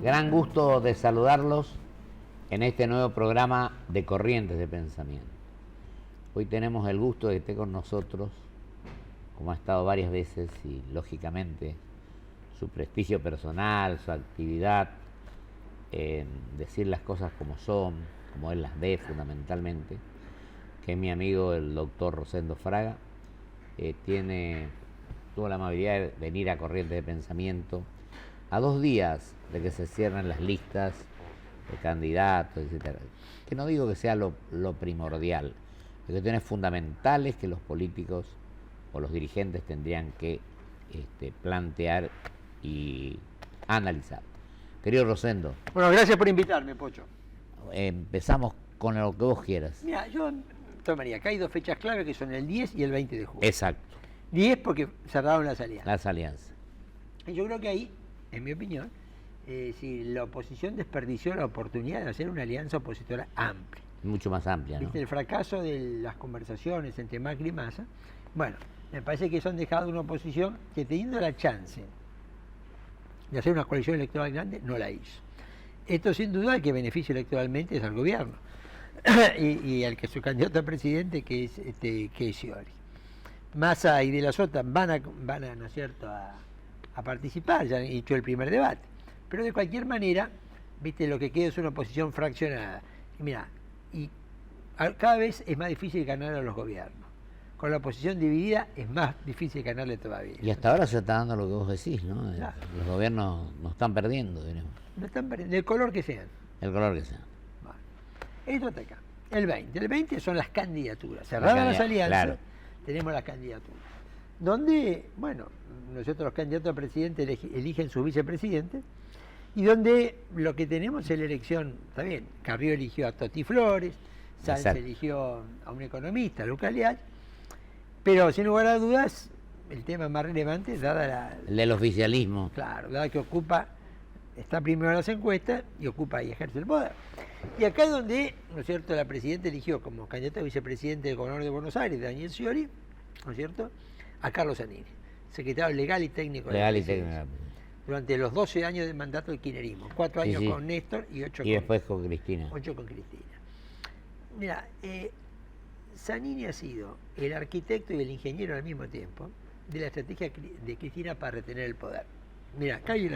Gran gusto de saludarlos en este nuevo programa de Corrientes de Pensamiento. Hoy tenemos el gusto de que esté con nosotros, como ha estado varias veces, y lógicamente su prestigio personal, su actividad en decir las cosas como son, como él las ve fundamentalmente, que es mi amigo el doctor Rosendo Fraga. Tuvo la amabilidad de venir a Corrientes de Pensamiento a 2 días de que se cierren las listas de candidatos, etc. Que no digo que sea lo primordial, hay cuestiones fundamentales que los políticos o los dirigentes tendrían que plantear y analizar. Querido Rosendo. Bueno, gracias por invitarme, Pocho. Empezamos con lo que vos quieras. Mira, yo tomaría, acá hay 2 fechas clave que son el 10 y el 20 de julio. Exacto. 10 porque cerraron las alianzas. Las alianzas. Y yo creo que ahí, en mi opinión, si la oposición desperdició la oportunidad de hacer una alianza opositora amplia. Mucho más amplia, ¿no? ¿Viste? El fracaso de las conversaciones entre Macri y Massa, bueno, me parece que eso han dejado una oposición que, teniendo la chance de hacer una coalición electoral grande, no la hizo. Esto sin duda el que beneficia electoralmente es al gobierno y al que su candidato a presidente, que es Scioli. Massa y De la Sota van a ¿no es cierto?, a participar, ya han hecho el primer debate. Pero de cualquier manera, viste, lo que queda es una oposición fraccionada. Y mira, cada vez es más difícil ganar a los gobiernos. Con la oposición dividida es más difícil ganarle todavía. Y hasta ahora se está dando lo que vos decís, ¿no? Claro. Los gobiernos no están perdiendo, diremos. No están perdiendo, del color que sean. El color que sea. Bueno, esto está acá. El 20 son las candidaturas. Cerradas las alianzas, claro. Tenemos las candidaturas. Donde, bueno, nosotros los candidatos a presidente eligen su vicepresidente, y donde lo que tenemos es la elección, está bien, Carrió eligió a Toti Flores, Sanz eligió a un economista, Lucas Leal, pero sin lugar a dudas, el tema más relevante es el del oficialismo. Claro, dada que está primero en las encuestas y ocupa y ejerce el poder. Y acá es donde, ¿no es cierto?, la presidenta eligió como candidato a vicepresidente del gobernador de Buenos Aires, Daniel Scioli, ¿no es cierto?, a Carlos Zanini, secretario legal y técnico de la presidencia, durante los 12 años de mandato del kirchnerismo, 4 años con Néstor y 8 después con Cristina. 8 con Cristina. Mira, Zanini ha sido el arquitecto y el ingeniero al mismo tiempo de la estrategia de Cristina para retener el poder. Mira, acá hay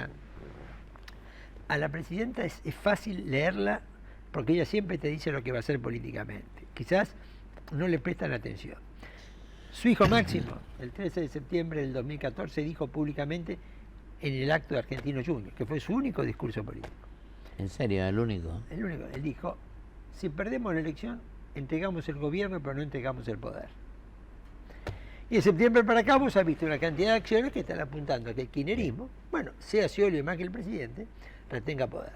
a la presidenta es fácil leerla porque ella siempre te dice lo que va a hacer políticamente. Quizás no le prestan atención. Su hijo Máximo, el 13 de septiembre del 2014, dijo públicamente en el acto de Argentino Junior, que fue su único discurso político. ¿En serio? ¿El único? El único. Él dijo, si perdemos la elección, entregamos el gobierno, pero no entregamos el poder. Y de septiembre para acá vos has visto una cantidad de acciones que están apuntando a que el kirchnerismo, bueno, sea Scioli más que el presidente, retenga poder.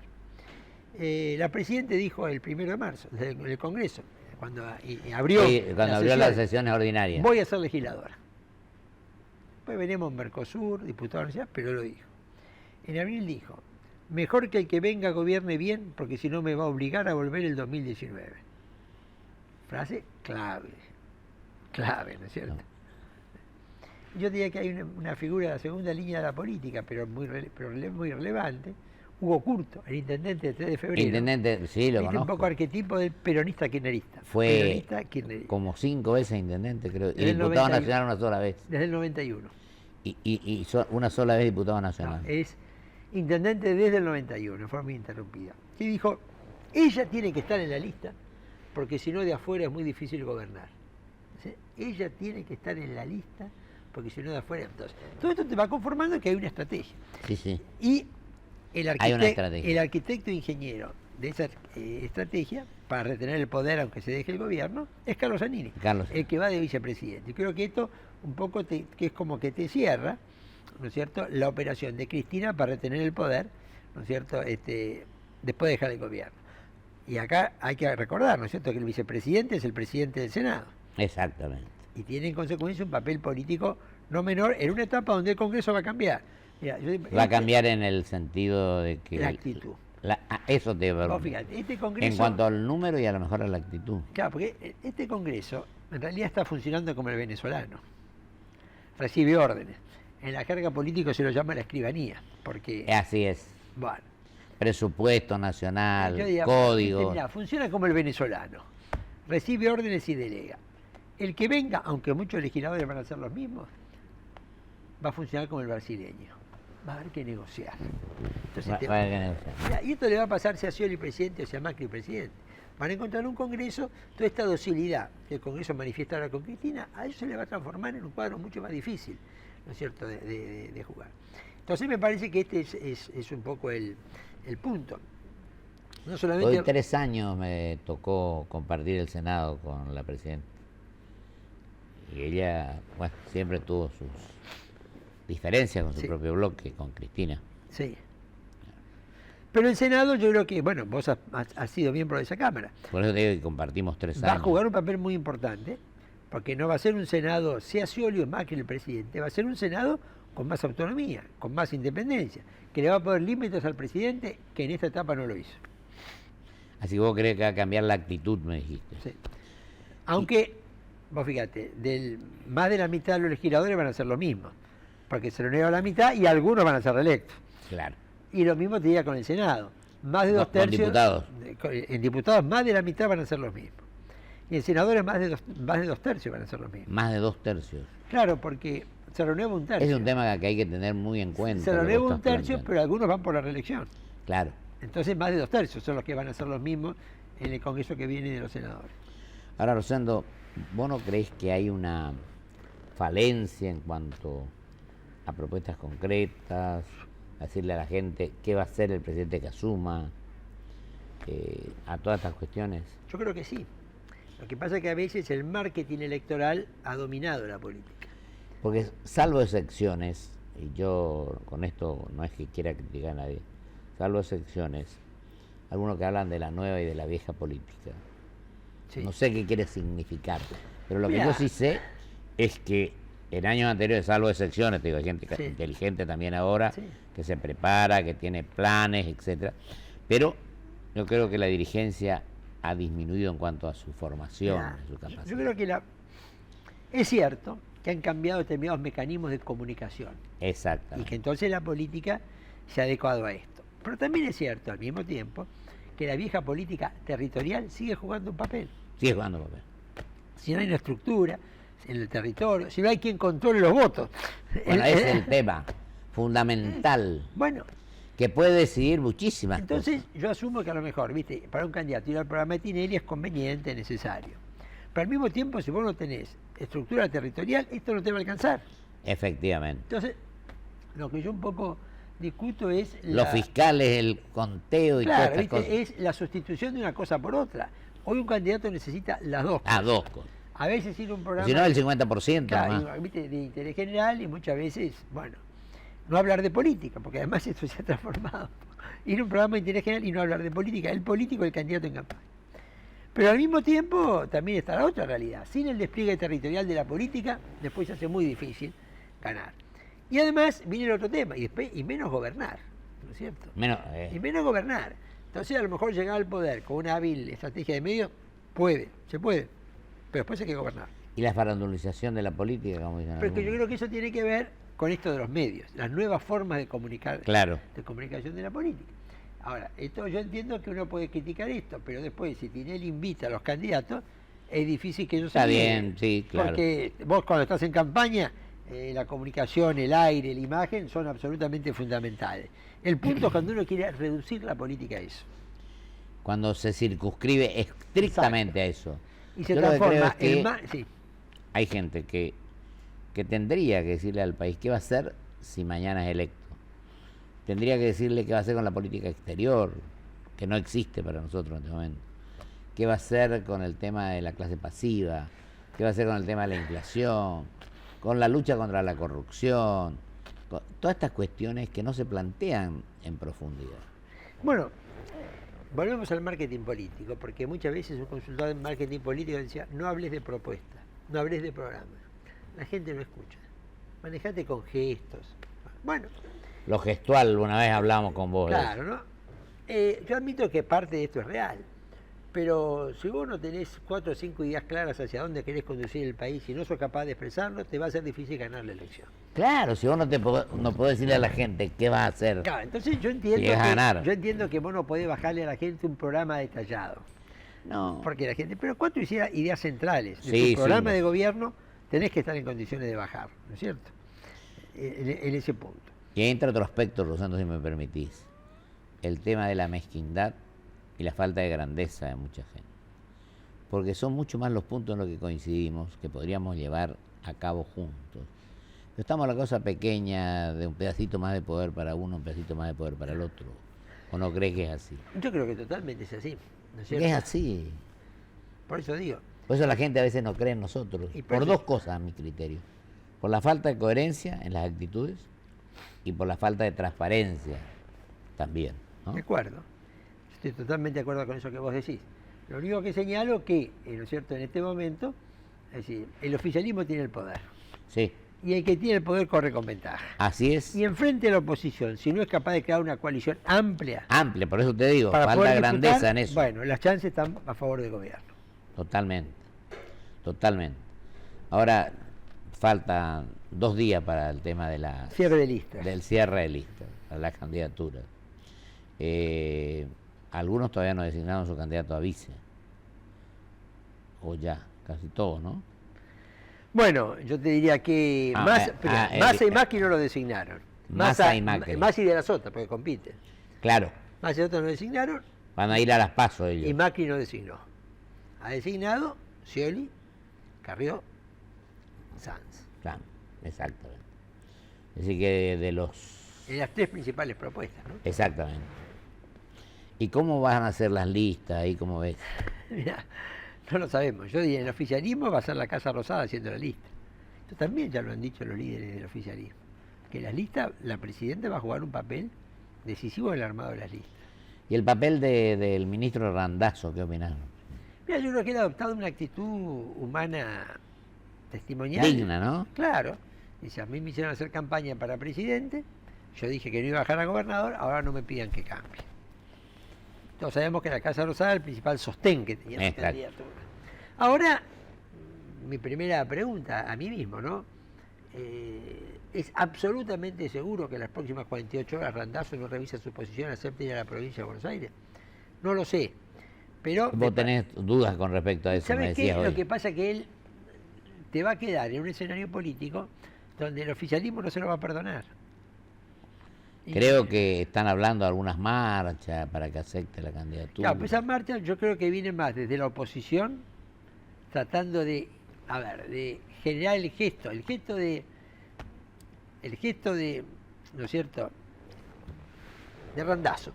La presidenta dijo el 1 de marzo, en el Congreso, cuando abrió las sesiones ordinarias. Voy a ser legisladora. Después veremos Mercosur, diputado nacional, pero lo dijo. En abril dijo, mejor que el que venga gobierne bien, porque si no me va a obligar a volver el 2019. Frase clave, ¿no es cierto? No. Yo diría que hay una figura de la segunda línea de la política, pero muy relevante, Hugo Curto, el intendente de 3 de febrero. Intendente, sí, lo conozco. Un poco arquetipo del peronista kirchnerista. Fue como 5 veces intendente, creo. Y diputado nacional una sola vez. Desde el 91. Y una sola vez diputado nacional. No, es intendente desde el 91, de forma ininterrumpida. Y dijo, ella tiene que estar en la lista, porque si no de afuera es muy difícil gobernar. ¿Sí? Ella tiene que estar en la lista, porque si no de afuera... Entonces, todo esto te va conformando que hay una estrategia. Sí. Y el arquitecto ingeniero de esa estrategia, para retener el poder aunque se deje el gobierno, es Carlos Zanini, el que va de vicepresidente. Y creo que esto un poco que es como que te cierra, ¿no es cierto?, la operación de Cristina para retener el poder, ¿no es cierto?, después de dejar el gobierno. Y acá hay que recordar, ¿no es cierto?, que el vicepresidente es el presidente del Senado. Exactamente. Y tiene en consecuencia un papel político no menor en una etapa donde el Congreso va a cambiar. Mira, va a cambiar en el sentido de que... La actitud. Eso te va. Fíjate, este Congreso, en cuanto al número y a lo mejor a la actitud. Claro, porque este Congreso en realidad está funcionando como el venezolano. Recibe órdenes. En la carga política se lo llama la escribanía, porque... Así es. Bueno, presupuesto nacional, Yo diría, códigos. mirá, funciona como el venezolano, recibe órdenes y delega. El que venga, aunque muchos legisladores van a ser los mismos, va a funcionar como el brasileño. Va a haber que negociar. Entonces, Va a haber que negociar. mirá, y esto le va a pasar sea Scioli presidente o sea Macri presidente. Van a encontrar un Congreso, toda esta docilidad que el Congreso manifiesta ahora con Cristina, a ellos se le va a transformar en un cuadro mucho más difícil, ¿no es cierto?, de jugar. Entonces me parece que este es un poco el punto. No solamente... Hoy 3 años me tocó compartir el Senado con la presidenta. Y ella, bueno, siempre tuvo sus diferencias con su propio bloque, con Cristina. Sí. Pero el Senado yo creo que, bueno, vos has sido miembro de esa Cámara. Por eso te digo que compartimos 3 años. Va a jugar un papel muy importante, porque no va a ser un Senado, sea Scioli o Macri el presidente, va a ser un Senado con más autonomía, con más independencia, que le va a poner límites al presidente, que en esta etapa no lo hizo. Así que vos crees que va a cambiar la actitud, me dijiste. Sí. Aunque, vos fíjate, más de la mitad de los legisladores van a hacer lo mismo, porque se lo niega la mitad y algunos van a ser reelectos. Claro. Y lo mismo te diría con el Senado. Más de 2 tercios. Diputados. En diputados, más de la mitad van a ser los mismos. Y en senadores, más de 2 tercios van a ser los mismos. Más de 2 tercios. Claro, porque se renueva un tercio. Es un tema que hay que tener muy en cuenta. Se renueva un tercio, pero algunos van por la reelección. Claro. Entonces, más de 2 tercios son los que van a ser los mismos en el Congreso que viene de los senadores. Ahora, Rosendo, ¿vos no crees que hay una falencia en cuanto a propuestas concretas, a decirle a la gente qué va a hacer el presidente que asuma, a todas estas cuestiones? Yo creo que sí. Lo que pasa es que a veces el marketing electoral ha dominado la política. Porque salvo excepciones, y yo con esto no es que quiera criticar a nadie, salvo excepciones, algunos que hablan de la nueva y de la vieja política. Sí. No sé qué quiere significar, pero lo que yo sí sé es que en años anteriores, salvo excepciones, te digo, hay gente inteligente también ahora, que se prepara, que tiene planes, etcétera, pero yo creo que la dirigencia ha disminuido en cuanto a su formación, su capacidad. Yo creo que es cierto que han cambiado determinados mecanismos de comunicación. Exactamente. Y que entonces la política se ha adecuado a esto. Pero también es cierto, al mismo tiempo, que la vieja política territorial sigue jugando un papel. Sigue jugando un papel. Si no hay una estructura en el territorio, si no hay quien controle los votos. Bueno, ese es el tema fundamental. Bueno. Que puede decidir muchísimas Entonces, cosas. yo asumo que a lo mejor, viste, para un candidato ir al programa de Tinelli es conveniente, necesario. Pero al mismo tiempo, si vos no tenés estructura territorial, esto no te va a alcanzar. Efectivamente. Entonces, lo que yo un poco discuto es... Los fiscales, el conteo y todas estas cosas. Es la sustitución de una cosa por otra. Hoy un candidato necesita las dos cosas. Dos cosas. A veces ir a un programa... Si no, el 50%. Claro, ¿viste? De interés general y muchas veces, bueno, no hablar de política, porque además esto se ha transformado. Ir a un programa de interés general y no hablar de política. El político, el candidato en campaña. Pero al mismo tiempo también está la otra realidad. Sin el despliegue territorial de la política, después se hace muy difícil ganar. Y además viene el otro tema, y menos gobernar, ¿no es cierto? Y menos gobernar. Entonces a lo mejor llegar al poder con una hábil estrategia de medios, se puede, pero después hay que gobernar. ¿Y la farandulización de la política? Como dicen Porque yo creo que eso tiene que ver con esto de los medios, las nuevas formas de comunicar, de comunicación de la política. Ahora, esto yo entiendo que uno puede criticar esto, pero después si Tinelli invita a los candidatos, es difícil que ellos Está bien, sí, claro. Porque vos cuando estás en campaña, la comunicación, el aire, la imagen son absolutamente fundamentales. El punto es cuando uno quiere reducir la política a eso. Cuando se circunscribe estrictamente a eso. Y se transforma en más... Sí. Hay gente que tendría que decirle al país qué va a hacer si mañana es electo. Tendría que decirle qué va a hacer con la política exterior, que no existe para nosotros en este momento. ¿Qué va a hacer con el tema de la clase pasiva? ¿Qué va a hacer con el tema de la inflación? Con la lucha contra la corrupción, con todas estas cuestiones que no se plantean en profundidad. Bueno, volvemos al marketing político, porque muchas veces un consultor en marketing político decía, no hables de propuestas, no hables de programas. La gente no escucha. Manejate con gestos. Bueno. Lo gestual, una vez hablamos con vos. Claro, ¿no? Yo admito que parte de esto es real, pero si vos no tenés 4 o 5 ideas claras hacia dónde querés conducir el país y no sos capaz de expresarlo, te va a ser difícil ganar la elección. Claro, si vos no podés decirle a la gente qué vas a hacer. Claro, entonces yo Si llegas a ganar. entiendo que vos no podés bajarle a la gente un programa detallado. No. Porque la gente, pero cuando hiciera ideas centrales de Sí, tu programa sí. de gobierno, tenés que estar en condiciones de bajar, ¿no es cierto? En ese punto. Y entra otro aspecto, Rosendo, si me permitís. El tema de la mezquindad y la falta de grandeza de mucha gente. Porque son mucho más los puntos en los que coincidimos que podríamos llevar a cabo juntos. Pero estamos en la cosa pequeña de un pedacito más de poder para uno, un pedacito más de poder para el otro. ¿O no crees que es así? Yo creo que totalmente es así, ¿no es Porque cierto? es así. Por eso digo, Por eso la gente a veces no cree en nosotros. Y Por por dos eso- cosas, a mi criterio. Por la falta de coherencia en las actitudes y por la falta de transparencia también, ¿no? de acuerdo. Estoy totalmente de acuerdo con eso que vos decís. Lo único que señalo que, ¿no es cierto?, en este momento, es decir, el oficialismo tiene el poder. Sí, Y el que tiene el poder corre con ventaja. así es. Y enfrente de la oposición, si no es capaz de crear una coalición amplia Amplia, por eso te digo, para falta poder grandeza disputar, en eso. bueno, las chances están a favor del gobierno. Totalmente, totalmente. Ahora faltan 2 días para el tema de Cierre de listas. del cierre de listas, para las candidaturas. Algunos todavía no designaron su candidato a vice. O ya, casi todos, ¿no? Bueno, yo te diría que Massa y Macri no lo designaron. Massa y Macri. Massa y de la Sota, porque compiten. Claro, Massa y de la Sota no designaron van a ir a las pasos ellos. y Macri no designó. Ha designado Scioli, Carrió, Sanz. Claro, exactamente. Así que de los... En las 3 principales propuestas, ¿no? Exactamente. ¿Y cómo van a ser las listas ahí, cómo ves? Mirá, no lo sabemos. Yo diría, en el oficialismo va a ser la Casa Rosada haciendo la lista. Esto también ya lo han dicho los líderes del oficialismo. Que las listas, la presidenta va a jugar un papel decisivo en el armado de las listas. ¿Y el papel del ministro Randazzo, qué opinaron? Mira, yo creo que él ha adoptado una actitud humana testimonial. Digna, ¿no? Claro. Dice, a mí me hicieron hacer campaña para presidente, yo dije que no iba a bajar a gobernador, ahora no me pidan que cambie. Todos sabemos que la Casa Rosada era el principal sostén que tenía su Exacto. candidatura. Ahora, mi primera pregunta a mí mismo, ¿no? ¿Es absolutamente seguro que en las próximas 48 horas Randazzo no revisa su posición, acepte ir a la provincia de Buenos Aires? No lo sé. Pero Vos tenés dudas con respecto a eso, me ¿sabes qué? decías hoy. Lo que pasa es que él te va a quedar en un escenario político donde el oficialismo no se lo va a perdonar. Y- Creo que están hablando de algunas marchas para que acepte la candidatura. Claro, pues esas marchas yo creo que vienen más desde la oposición, tratando de, a ver, de generar el gesto de, ¿no es cierto?, de Randazzo.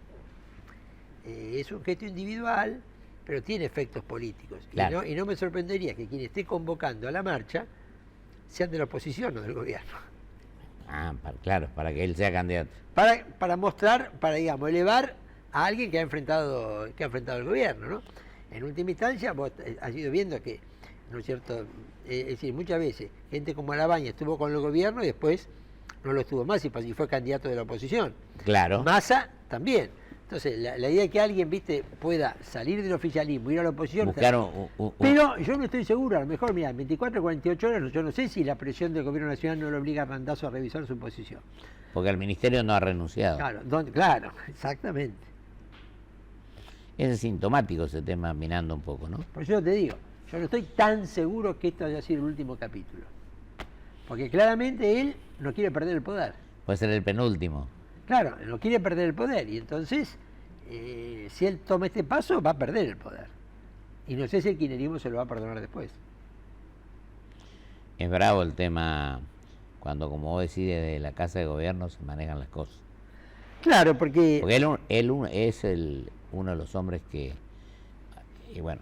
Es un gesto individual, pero tiene efectos políticos. Claro. Y no me sorprendería que quien esté convocando a la marcha sean de la oposición o del gobierno. Claro, para que él sea candidato. Para mostrar, para, digamos, elevar a alguien que ha enfrentado el gobierno, ¿no? En última instancia, vos has ido viendo que, ¿no es cierto?, es decir, muchas veces gente como Alabaña estuvo con el gobierno y después no lo estuvo más y fue candidato de la oposición. Claro. Massa también. Entonces, la idea de que alguien, viste, pueda salir del oficialismo, ir a la oposición... Buscaron Pero yo no estoy seguro, a lo mejor, mira, en 24 o 48 horas, yo no sé si la presión del gobierno nacional no le obliga a Randazzo a revisar su posición. porque el ministerio no ha renunciado. Claro, exactamente. Es sintomático ese tema, mirando un poco, ¿no? Por eso te digo, yo no estoy tan seguro que esto haya sido el último capítulo. Porque claramente él no quiere perder el poder. Puede ser el penúltimo. Claro, no quiere perder el poder. Y entonces, si él toma este paso, va a perder el poder. Y no sé si el kirchnerismo se lo va a perdonar después. Es bravo el tema cuando, como vos decís, desde la Casa de Gobierno se manejan las cosas. Claro, porque... Porque él es uno de los hombres que, y bueno,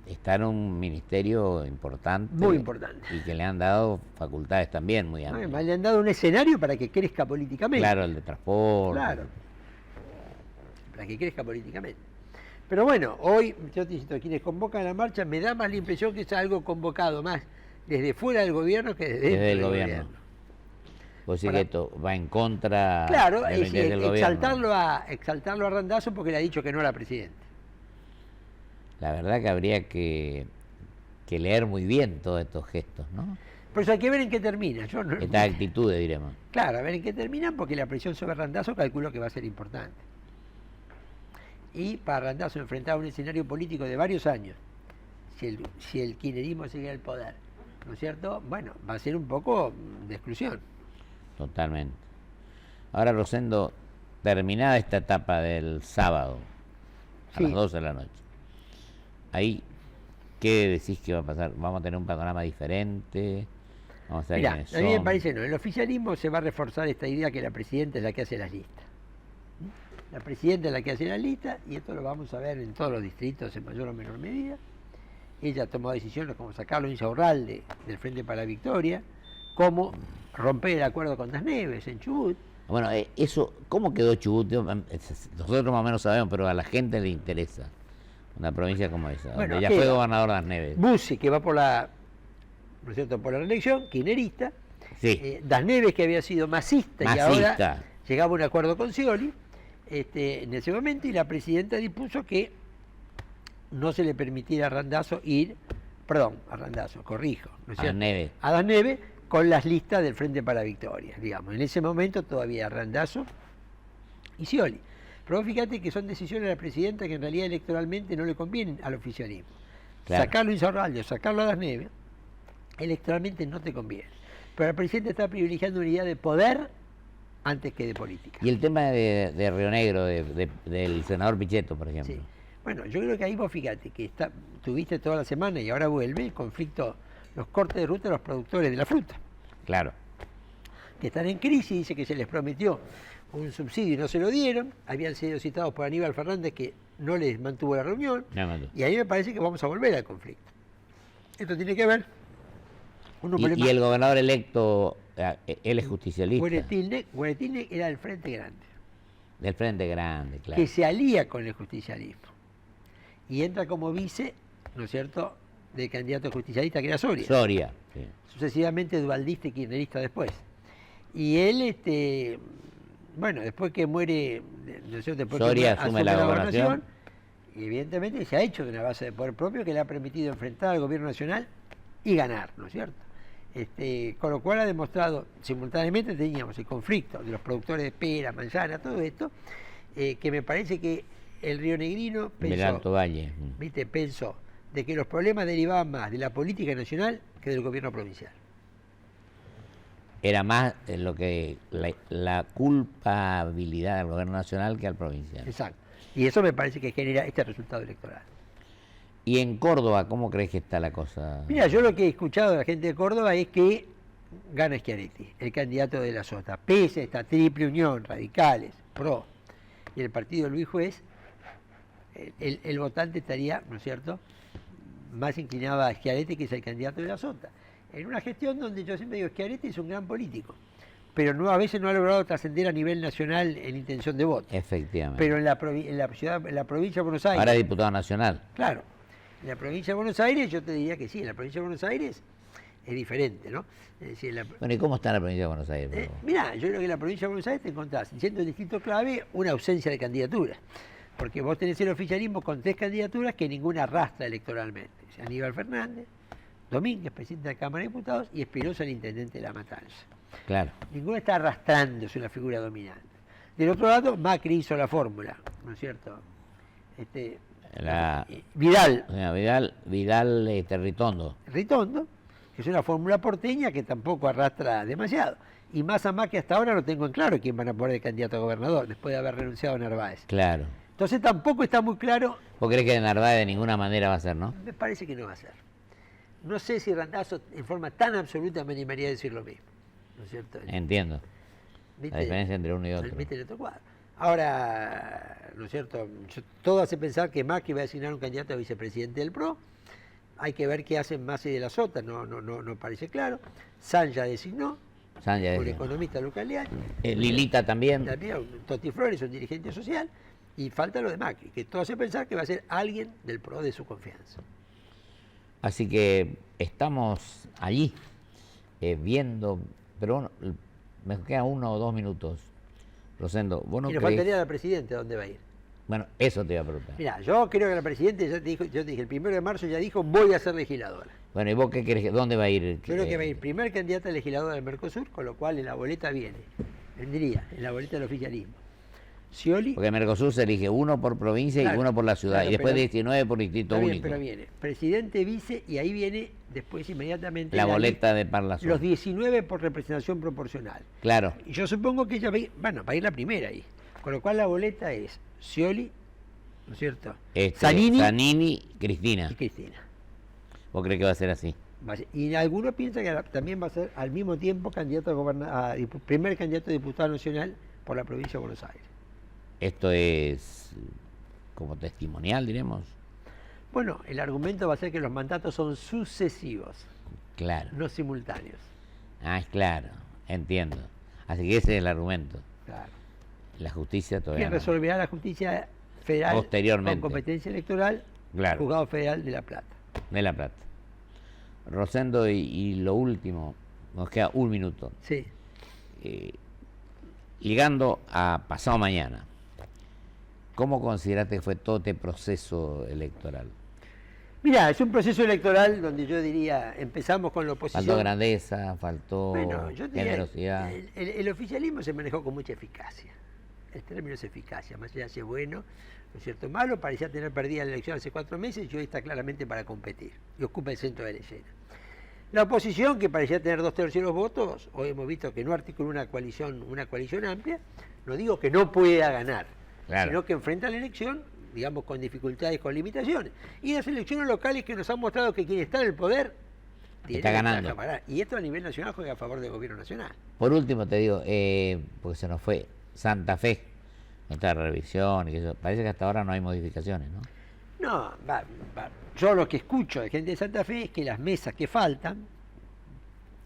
está en un ministerio importante. Muy importante. Y que le han dado facultades también muy amplias. Además, le han dado un escenario para que crezca políticamente. Claro, el de transporte. Claro. Para que crezca políticamente. Pero bueno, hoy, yo te insisto, quienes convocan la marcha, me da más la impresión que es algo convocado más desde fuera del gobierno que desde dentro del gobierno. Vos decís que esto va en contra Claro, del es interés del gobierno. exaltarlo a Randazzo porque le ha dicho que no a la presidenta. La verdad que habría que leer muy bien todos estos gestos, ¿no? Por eso hay que ver en qué termina. Estas actitudes, diremos. Claro, a ver en qué terminan, porque la presión sobre Randazzo calculo que va a ser importante. Y para Randazzo enfrentar un escenario político de varios años, si el kirchnerismo sigue al poder, ¿no es cierto? Bueno, va a ser un poco de exclusión. Totalmente. Ahora, Rosendo, terminada esta etapa del sábado, a las 12 de la noche, ahí, ¿qué decís que va a pasar? ¿Vamos a tener un panorama diferente? Vamos a saber quiénes son. A mí me parece no. En el oficialismo se va a reforzar esta idea que la presidenta es la que hace las listas. La presidenta es la que hace las listas, y esto lo vamos a ver en todos los distritos en mayor o menor medida. Ella tomó decisiones como sacarlo Insaurralde del Frente para la Victoria, como romper el acuerdo con Das Neves en Chubut. Bueno, eso, ¿cómo quedó Chubut? Nosotros más o menos sabemos, pero a la gente le interesa. Una provincia como esa, Bueno, donde ya fue gobernador Das Neves. Bussi, que va por la, ¿no es cierto?, por la reelección, kirchnerista. Sí. Das Neves, que había sido masista y ahora llegaba a un acuerdo con Scioli en ese momento, y la presidenta dispuso que no se le permitiera a Randazzo ir, perdón, a Randazzo, corrijo, ¿no es cierto? A Das Neves con las listas del Frente para la Victoria, digamos. En ese momento todavía Randazzo y Scioli. Pero fíjate que son decisiones de la presidenta que en realidad electoralmente no le convienen al oficialismo. Claro. Sacarlo a Insaurralde o sacarlo a Das Neves, electoralmente no te conviene. Pero la presidenta está privilegiando una idea de poder antes que de política. Y el tema de Río Negro, del senador Pichetto, por ejemplo. Sí. Bueno, yo creo que ahí vos fíjate que tuviste toda la semana y ahora vuelve el conflicto, los cortes de ruta de los productores de la fruta. Claro. Que están en crisis, dice que se les prometió un subsidio y no se lo dieron, habían sido citados por Aníbal Fernández, que no les mantuvo la reunión, y ahí me parece que vamos a volver al conflicto. Esto tiene que ver y el gobernador electo, él es justicialista. Gueretilne era del Frente Grande. Del Frente Grande, claro. Que se alía con el justicialismo. Y entra como vice, ¿no es cierto?, del candidato justicialista que era Soria. Soria, sí. Sucesivamente dualdista y kirchnerista después. Y él, bueno, después que muere, ¿no es cierto?, después Soria asume la gobernación, y evidentemente se ha hecho de una base de poder propio que le ha permitido enfrentar al gobierno nacional y ganar, ¿no es cierto? Con lo cual ha demostrado, simultáneamente teníamos el conflicto de los productores de pera, manzana, todo esto, que me parece que el rionegrino pensó de que los problemas derivaban más de la política nacional que del gobierno provincial. Era más lo que la culpabilidad del gobierno nacional que al provincial. Exacto. Y eso me parece que genera este resultado electoral. ¿Y en Córdoba cómo crees que está la cosa? Mira, yo lo que he escuchado de la gente de Córdoba es que gana Schiaretti, el candidato de la Sota. Pese a esta triple unión, radicales, PRO y el partido de Luis Juez, el votante estaría, ¿no es cierto?, más inclinado a Schiaretti, que es el candidato de la Sota. En una gestión donde yo siempre digo, Schiaretti es un gran político, pero a veces no ha logrado trascender a nivel nacional en intención de voto. Efectivamente. Pero en la provincia de Buenos Aires... Ahora diputado nacional. Claro. En la provincia de Buenos Aires yo te diría que sí, en la provincia de Buenos Aires es diferente, ¿no? Es decir, Bueno, ¿y cómo está la provincia de Buenos Aires? Mirá, yo creo que en la provincia de Buenos Aires te encontrás, siendo el distrito clave, una ausencia de candidatura. Porque vos tenés el oficialismo con 3 candidaturas que ninguna arrastra electoralmente. O sea, Aníbal Fernández, Domínguez, presidente de la Cámara de Diputados, y Espinosa, el intendente de La Matanza. Claro. Ninguna está arrastrándose una figura dominante. Del otro lado, Macri hizo la fórmula, ¿no es cierto? Vidal. Vidal Ritondo. Ritondo, que es una fórmula porteña que tampoco arrastra demasiado. Y Massa que hasta ahora no tengo en claro quién van a poner de candidato a gobernador, después de haber renunciado a Narváez. Claro. Entonces tampoco está muy claro. ¿Vos crees que Narváez de ninguna manera va a ser, no? Me parece que no va a ser. No sé si Randazzo en forma tan absoluta me animaría a decir lo mismo, ¿no es cierto? Entiendo. La diferencia entre uno y otro. El otro cuadro. Ahora, ¿no es cierto? Todo hace pensar que Macri va a designar un candidato a vicepresidente del PRO. Hay que ver qué hacen Massa y de la Sota, no parece claro. San ya designó, un economista local. Lilita también. Totti Flores, un dirigente social. Y falta lo de Macri, que todo hace pensar que va a ser alguien del PRO de su confianza. Así que estamos allí viendo, pero me quedan 1 o 2 minutos. Rosendo, ¿vos no y nos faltaría la presidenta, ¿dónde va a ir? Bueno, eso te iba a preguntar. Mira, yo creo que la Presidenta ya te dijo, yo te dije, el 1 de marzo ya dijo, voy a ser legisladora. Bueno, ¿y vos qué crees? ¿Dónde va a ir? Yo creo que va a ir primer candidata a legisladora del Mercosur, con lo cual en la boleta vendría, en la boleta del oficialismo. Scioli. Porque en Mercosur se elige uno por provincia y uno por la ciudad, y después 19 por distrito Está bien, único. pero viene presidente, vice, y ahí viene después inmediatamente La boleta de Parla Sur. los 19 por representación proporcional. Claro. Y yo supongo que ella va a ir la primera ahí. Con lo cual la boleta es Scioli, ¿no es cierto? Zanini, Cristina. Y Cristina. ¿Vos crees que va a ser así? Y algunos piensan que también va a ser al mismo tiempo candidato primer candidato a diputado nacional por la provincia de Buenos Aires. Esto es como testimonial, diremos. Bueno, el argumento va a ser que los mandatos son sucesivos, Claro. no simultáneos. Ah, es claro, entiendo. Así que ese es el argumento. Claro. La justicia Que todavía no. resolverá la justicia federal Posteriormente. con competencia electoral, Claro. Juzgado Federal de La Plata. De La Plata. Rosendo, y lo último, nos queda un minuto. Sí. Llegando a pasado mañana, ¿cómo consideraste que fue todo este proceso electoral? Mira, es un proceso electoral donde yo diría, empezamos con la oposición. Faltó grandeza, faltó Bueno, yo diría, generosidad. el oficialismo se manejó con mucha eficacia. El término es eficacia, más allá de ser bueno, ¿no es cierto? Malo, parecía tener perdida la elección hace 4 meses y hoy está claramente para competir y ocupa el centro de la escena. La oposición, que parecía tener 2/3 de los votos, hoy hemos visto que no articuló una coalición amplia. No digo que no pueda ganar, Claro. sino que enfrenta la elección, digamos, con dificultades, con limitaciones. Y las elecciones locales que nos han mostrado que quien está en el poder Está ganando. Y esto a nivel nacional juega a favor del gobierno nacional. Por último, te digo, porque se nos fue Santa Fe, nuestra revisión, y que eso, parece que hasta ahora no hay modificaciones, ¿no? No, yo lo que escucho de gente de Santa Fe es que las mesas que faltan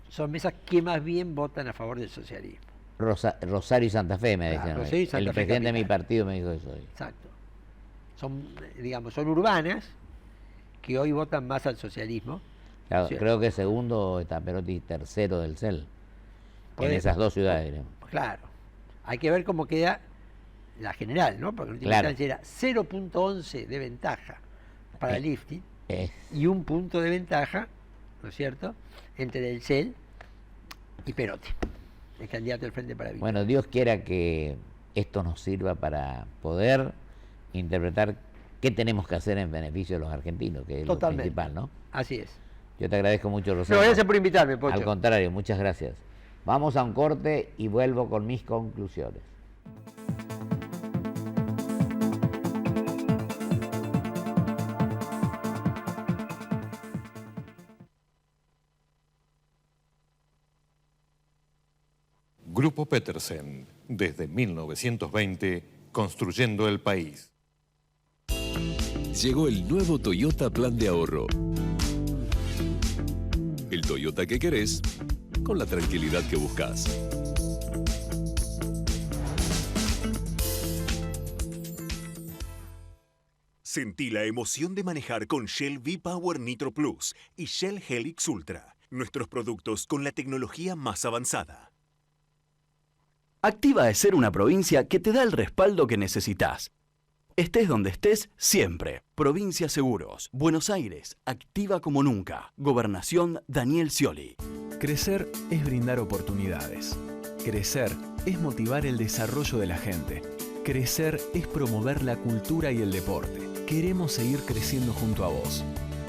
son mesas que más bien votan a favor del socialismo. Rosario y Santa Fe me Claro, decían. Rosario y Santa El Fe presidente de mi capital. partido me dijo eso hoy. Exacto. Son, digamos, son urbanas que hoy votan más al socialismo. Claro, Sí. creo que segundo está Perotti, tercero del CEL. En Puede- esas dos ciudades, diremos. Claro. Hay que ver cómo queda la general, ¿no? Porque en última Claro. instancia era 0.11 de ventaja para Lifting Es- y 1 punto de ventaja, ¿no es cierto?, entre el CEL y Perotti, el candidato del Frente para la Victoria. Bueno, Dios quiera que esto nos sirva para poder interpretar qué tenemos que hacer en beneficio de los argentinos, que es Totalmente. lo principal, ¿no? Así es. Yo te agradezco mucho, No, Rosario. gracias por invitarme, Pocho. Al contrario, muchas gracias. Vamos a un corte y vuelvo con mis conclusiones. Grupo Petersen, desde 1920, construyendo el país. Llegó el nuevo Toyota Plan de Ahorro. El Toyota que querés, con la tranquilidad que buscas. Sentí la emoción de manejar con Shell V-Power Nitro Plus y Shell Helix Ultra, nuestros productos con la tecnología más avanzada. Activa es ser una provincia que te da el respaldo que necesitas. Estés donde estés, siempre. Provincia Seguros, Buenos Aires, activa como nunca. Gobernación Daniel Scioli. Crecer es brindar oportunidades. Crecer es motivar el desarrollo de la gente. Crecer es promover la cultura y el deporte. Queremos seguir creciendo junto a vos.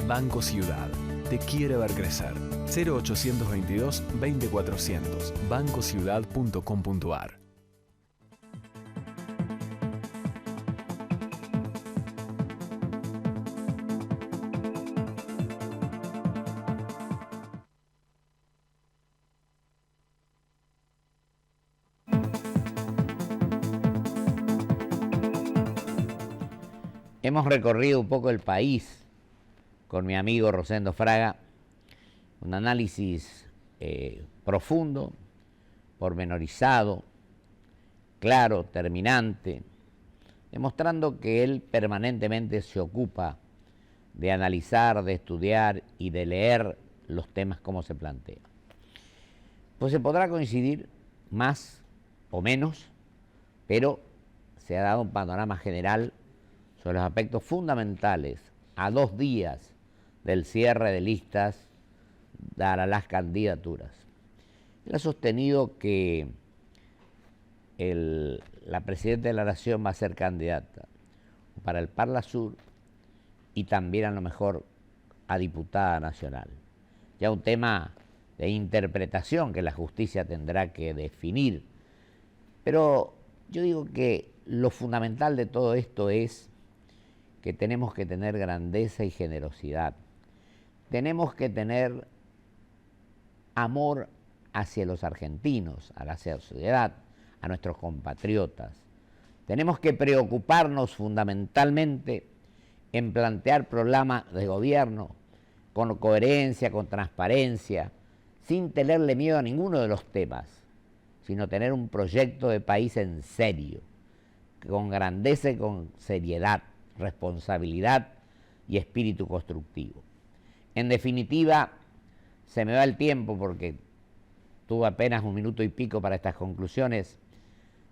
Banco Ciudad. Te quiere ver crecer. 0822 20400. bancociudad.com.ar. Hemos recorrido un poco el país con mi amigo Rosendo Fraga, un análisis profundo, pormenorizado, claro, terminante, demostrando que él permanentemente se ocupa de analizar, de estudiar y de leer los temas como se plantean. Pues se podrá coincidir más o menos, pero se ha dado un panorama general sobre los aspectos fundamentales a 2 días del cierre de listas para las candidaturas. Él ha sostenido que la Presidenta de la Nación va a ser candidata para el Parla Sur y también a lo mejor a diputada nacional. Ya un tema de interpretación que la justicia tendrá que definir. Pero yo digo que lo fundamental de todo esto es que tenemos que tener grandeza y generosidad. Tenemos que tener amor hacia los argentinos, a la sociedad, a nuestros compatriotas. Tenemos que preocuparnos fundamentalmente en plantear programas de gobierno con coherencia, con transparencia, sin tenerle miedo a ninguno de los temas, sino tener un proyecto de país en serio, con grandeza y con seriedad, responsabilidad y espíritu constructivo. En definitiva, se me va el tiempo porque tuve apenas 1 minuto y pico para estas conclusiones.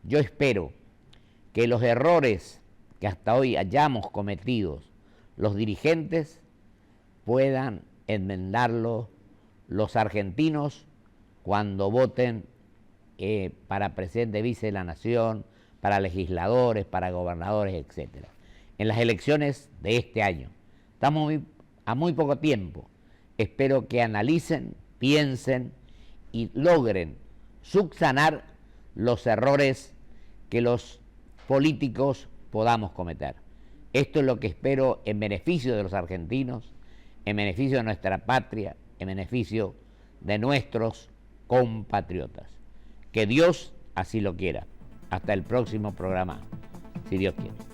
Yo espero que los errores que hasta hoy hayamos cometido los dirigentes puedan enmendarlos los argentinos cuando voten para presidente, vice de la nación, para legisladores, para gobernadores, etc. En las elecciones de este año. Estamos a muy poco tiempo. Espero que analicen, piensen y logren subsanar los errores que los políticos podamos cometer. Esto es lo que espero en beneficio de los argentinos, en beneficio de nuestra patria, en beneficio de nuestros compatriotas. Que Dios así lo quiera. Hasta el próximo programa, si Dios quiere.